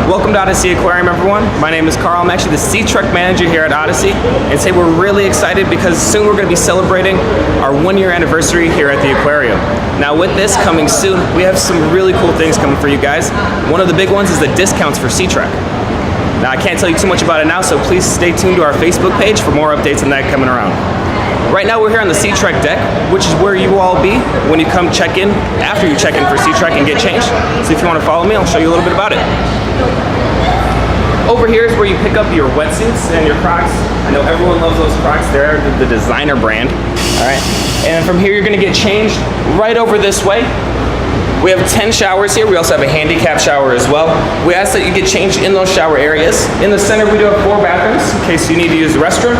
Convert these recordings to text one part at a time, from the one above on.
Welcome to OdySea Aquarium, everyone. My name is Carl. I'm actually the SeaTREK manager here at OdySea, and today we're really excited because soon we're going to be celebrating our 1-year anniversary here at the aquarium. Now with this coming soon, we have some really cool things coming for you guys. One of the big ones is the discounts for SeaTREK. Now I can't tell you too much about it now, so please stay tuned to our Facebook page for more updates on that coming around. Right now we're here on the SeaTREK deck, which is where you will all be when you come check in, after you check in for SeaTREK and get changed. So if you want to follow me, I'll show you a little bit about it. Over here is where you pick up your wetsuits and your Crocs. I know everyone loves those Crocs. They're the designer brand. All right. And from here you're going to get changed right over this way. We have 10 showers here. We also have a handicap shower as well. We ask that you get changed in those shower areas. In the center we do have 4 bathrooms in case you need to use the restroom.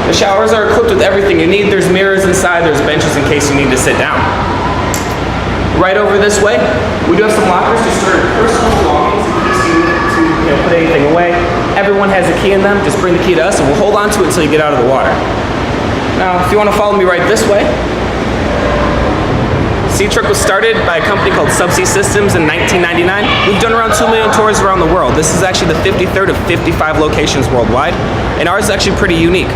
The showers are equipped with everything you need. There's mirrors inside, there's benches in case you need to sit down. Right over this way, we do have some lockers to store your personal belongings in case you need to put anything away. Everyone has a key in them. Just bring the key to us and we'll hold on to it until you get out of the water. Now, if you want to follow me right this way, SeaTREK was started by a company called Subsea Systems in 1999. We've done around 2 million tours around the world. This is actually the 53rd of 55 locations worldwide, and ours is actually pretty unique.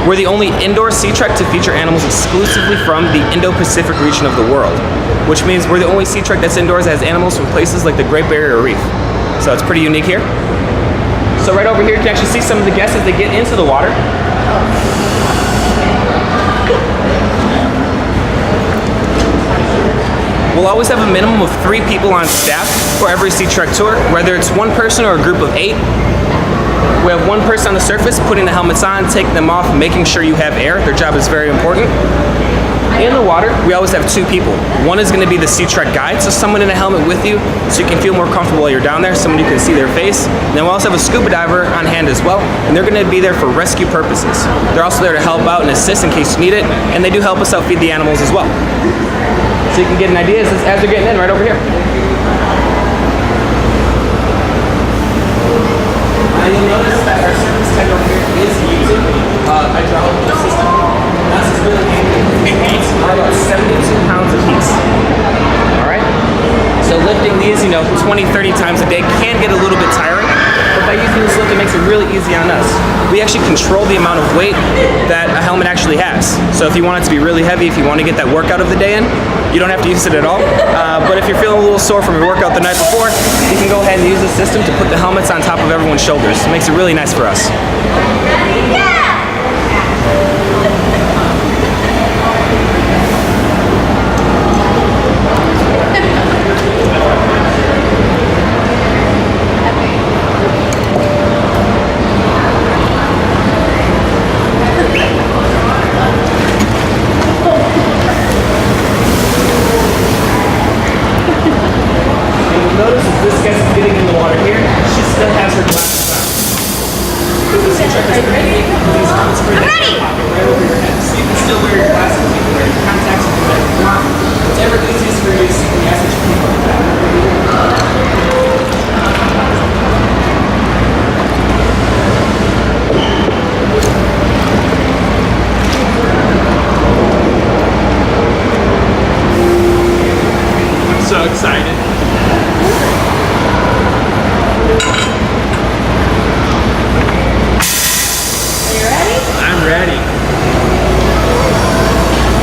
We're the only indoor SeaTREK to feature animals exclusively from the Indo-Pacific region of the world, which means we're the only SeaTREK that's indoors that has animals from places like the Great Barrier Reef. So it's pretty unique here. So right over here, you can actually see some of the guests as they get into the water. We'll always have a minimum of 3 people on staff for every SeaTREK tour, whether it's 1 person or a group of 8. We have 1 person on the surface putting the helmets on, taking them off, making sure you have air. Their job is very important. In the water, we always have 2 people. One is going to be the SeaTREK guide, so someone in a helmet with you so you can feel more comfortable while you're down there, someone you can see their face. And then we also have a scuba diver on hand as well, and they're going to be there for rescue purposes. They're also there to help out and assist in case you need it, and they do help us out feed the animals as well. So you can get an idea as they're getting in right over here. Now you'll notice that our service tech over here is using hydraulic system. This is really handy. It weighs about 72 pounds a piece. Alright? So lifting these, 20, 30 times a day can get a little bit tiring, but by using this lift it makes it really easy on us. We actually control the amount of weight that a helmet actually has. So if you want it to be really heavy, if you want to get that workout of the day in, you don't have to use it at all. But if you're feeling a little sore from your workout the night before, you can go ahead and use the system to put the helmets on top of everyone's shoulders. It makes it really nice for us. Notice as this guest is getting in the water here, she still has her glasses on. These helmets for right over your head. So you can still wear your glasses, you can wear your contacts, you can wear your block. Whatever easiest for you to see, we ask that you keep like that. I'm so excited. Ready.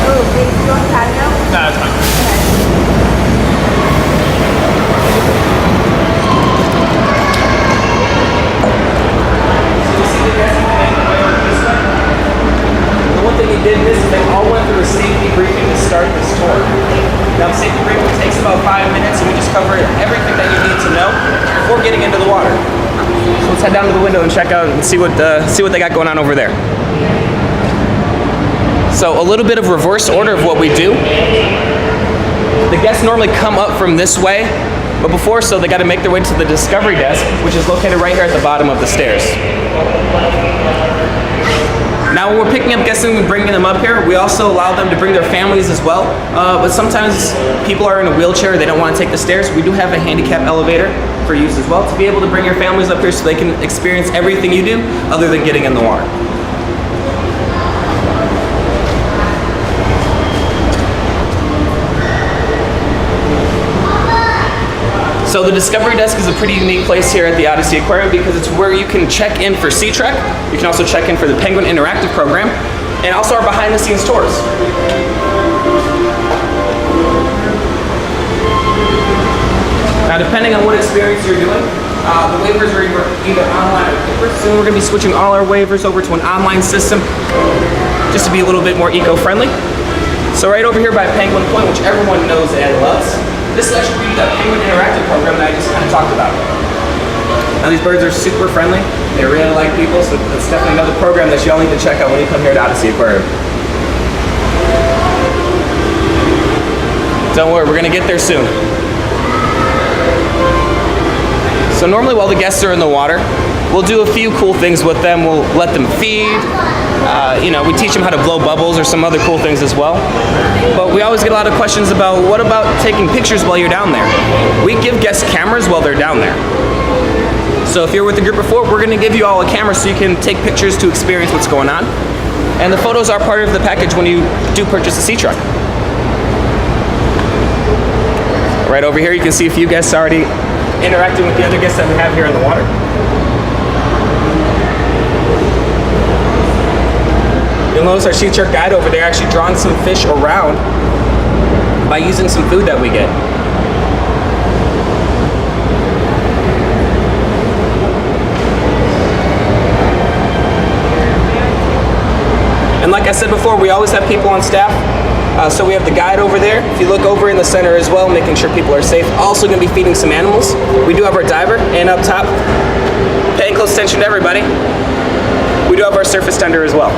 Oh, wait, you want the patio? No, that's fine. Okay. So you see the guys coming over this way? The one thing we did is they all went through a safety briefing to start this tour. Now the safety briefing takes about 5 minutes and we just cover everything that you need to know before getting into the water. So let's head down to the window and check out and see what they got going on over there. So a little bit of reverse order of what we do. The guests normally come up from this way, but before so they got to make their way to the discovery desk, which is located right here at the bottom of the stairs. Now when we're picking up guests and bringing them up here, we also allow them to bring their families as well. But sometimes people are in a wheelchair, they don't want to take the stairs. We do have a handicap elevator for use as well to be able to bring your families up here so they can experience everything you do other than getting in the water. So the Discovery Desk is a pretty unique place here at the OdySea Aquarium because it's where you can check in for SeaTREK. You can also check in for the Penguin Interactive program and also our behind the scenes tours. Now depending on what experience you're doing, the waivers are either online or paper. Soon we're going to be switching all our waivers over to an online system just to be a little bit more eco-friendly. So right over here by Penguin Point, which everyone knows and loves, this is actually the Penguin Interactive program that I just kind of talked about. Now these birds are super friendly. They really like people, so it's definitely another program that you all need to check out when you come here to OdySea Aquarium. Don't worry, we're going to get there soon. So normally while the guests are in the water, we'll do a few cool things with them. We'll let them feed. We teach them how to blow bubbles or some other cool things as well. But we always get a lot of questions about what about taking pictures while you're down there? We give guests cameras while they're down there. So if you're with a group of 4, we're going to give you all a camera so you can take pictures to experience what's going on. And the photos are part of the package when you do purchase a SeaTREK. Right over here you can see a few guests already interacting with the other guests that we have here in the water. You'll notice our SeaTREK guide over there actually drawing some fish around by using some food that we get. And like I said before, we always have people on staff. So we have the guide over there. If you look over in the center as well, making sure people are safe. Also going to be feeding some animals. We do have our diver, and up top, paying close attention to everybody, we do have our surface tender as well.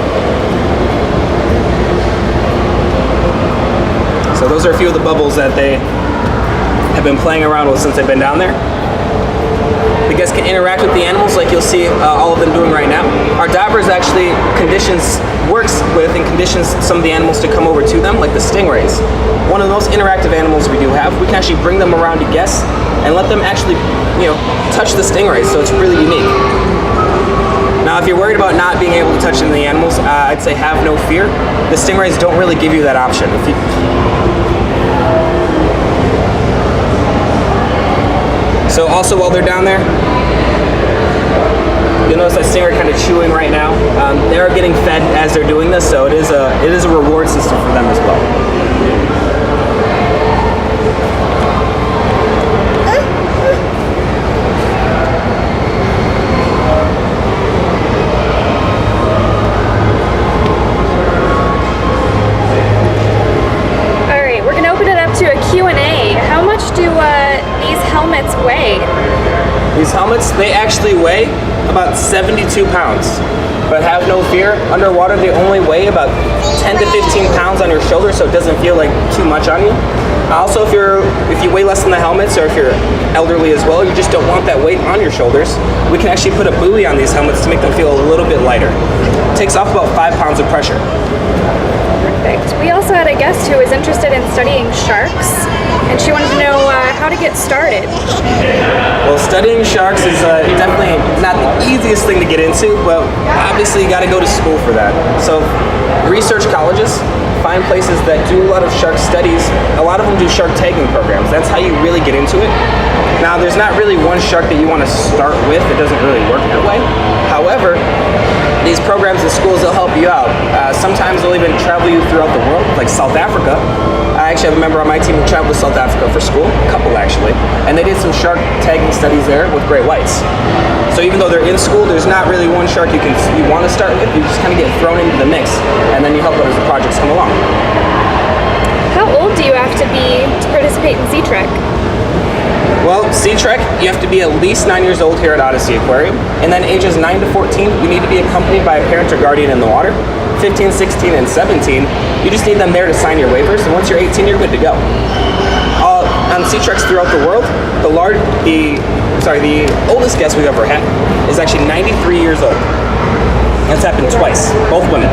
So those are a few of the bubbles that they have been playing around with since they've been down there. The guests can interact with the animals like you'll see all of them doing right now. Our divers actually works with and conditions some of the animals to come over to them, like the stingrays. One of the most interactive animals we do have. We can actually bring them around to guests and let them actually, touch the stingrays, so it's really unique. Now, if you're worried about not being able to touch any of the animals, I'd say have no fear. The stingrays don't really give you that option. So also while they're down there, you'll notice that stingray kind of chewing right now. They are getting fed as they're doing this, so it is a reward system for them as well. Helmets weigh? These helmets, they actually weigh about 72 pounds. But have no fear, underwater they only weigh about 10 to 15 pounds on your shoulder, so it doesn't feel like too much on you. Also, if you weigh less than the helmets, or if you're elderly as well, you just don't want that weight on your shoulders, we can actually put a buoy on these helmets to make them feel a little bit lighter. It takes off about 5 pounds of pressure. Perfect. We also had a guest who was interested in studying sharks, and she wanted to know how to get started. Well, studying sharks is definitely not the easiest thing to get into, but obviously you got to go to school for that. So research colleges, find places that do a lot of shark studies. A lot of them do shark tagging programs. That's how you really get into it. Now, there's not really one shark that you want to start with. It doesn't really work that way. However, these programs in schools, they'll help you out. Sometimes they'll even travel you throughout the world, like South Africa. I actually have a member on my team who traveled to South Africa for school, a couple actually, and they did some shark tagging studies there with great whites. So even though they're in school, there's not really one shark you want to start with. You just kind of get thrown into the mix, and then you help out as the projects come along. How old do you have to be to participate in SeaTREK? Well, SeaTREK, you have to be at least 9 years old here at OdySea Aquarium, and then ages 9 to 14, you need to be accompanied by a parent or guardian in the water. 15, 16, and 17, you just need them there to sign your waivers, and once you're 18, you're good to go. On SeaTREKs throughout the world, the oldest guest we've ever had is actually 93 years old. That's happened twice, both women.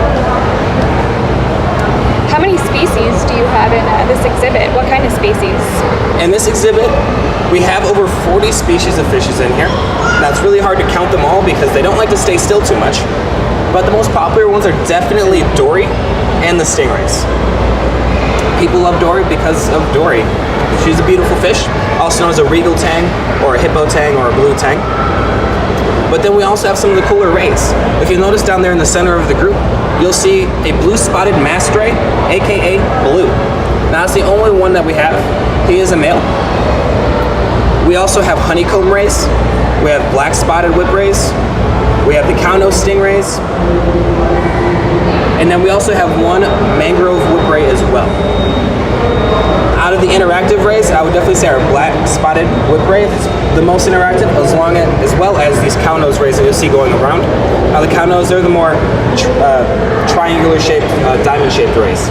How many species do you have in this exhibit? What kind of species? In this exhibit, we have over 40 species of fishes in here. Now, it's really hard to count them all because they don't like to stay still too much. But the most popular ones are definitely Dory and the stingrays. People love Dory because of Dory. She's a beautiful fish. also known as a regal tang, or a hippo tang, or a blue tang. But then we also have some of the cooler rays. If you notice down there in the center of the group, you'll see a blue spotted mast ray, aka blue. Now that's the only one that we have. He is a male. We also have honeycomb rays. We have black spotted whip rays. We have the cow-nose stingrays. And then we also have one mangrove whip ray as well. Out of the interactive rays, I would definitely say our black spotted whip ray is the most interactive, as well as these cow-nose rays that you'll see going around. Now the cow-nose, they're the more triangular shaped, diamond shaped rays.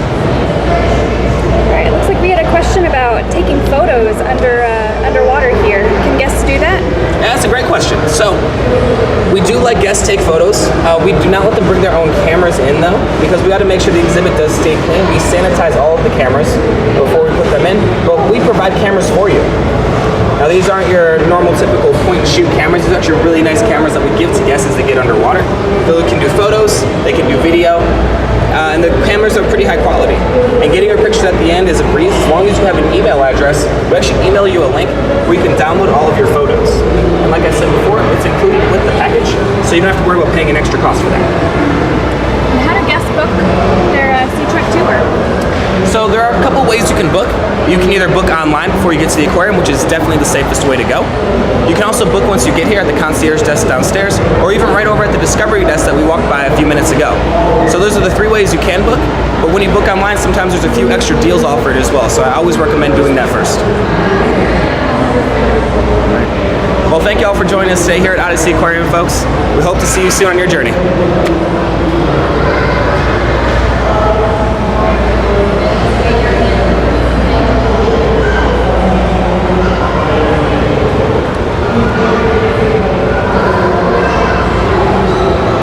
Alright, it looks like we had a question about taking photos underwater here. Can guests do that? Yeah, that's a great question. So, we do let guests take photos. We do not let them bring their own cameras in though, because we got to make sure the exhibit does stay clean. We sanitize all of the cameras before we put them in, but we provide cameras for you. Now these aren't your normal typical point and shoot cameras. These are actually really nice cameras that we give to guests as they get underwater. They can do photos, they can do video, and the cameras are pretty high quality. And getting your pictures at the end is a breeze. As long as you have an email address, we actually email you a link where you can download all of your photos. And like I said before, it's included with the package, so you don't have to worry about paying an extra cost for that. And how do guests book their SeaTREK tour? So there are a couple ways you can book. You can either book online before you get to the aquarium, which is definitely the safest way to go. You can also book once you get here at the concierge desk downstairs, or even right over at the discovery desk that we walked by a few minutes ago. So those are the three ways you can book, but when you book online, sometimes there's a few extra deals offered as well, so I always recommend doing that first. Well, thank you all for joining us today here at OdySea Aquarium, folks. We hope to see you soon on your journey.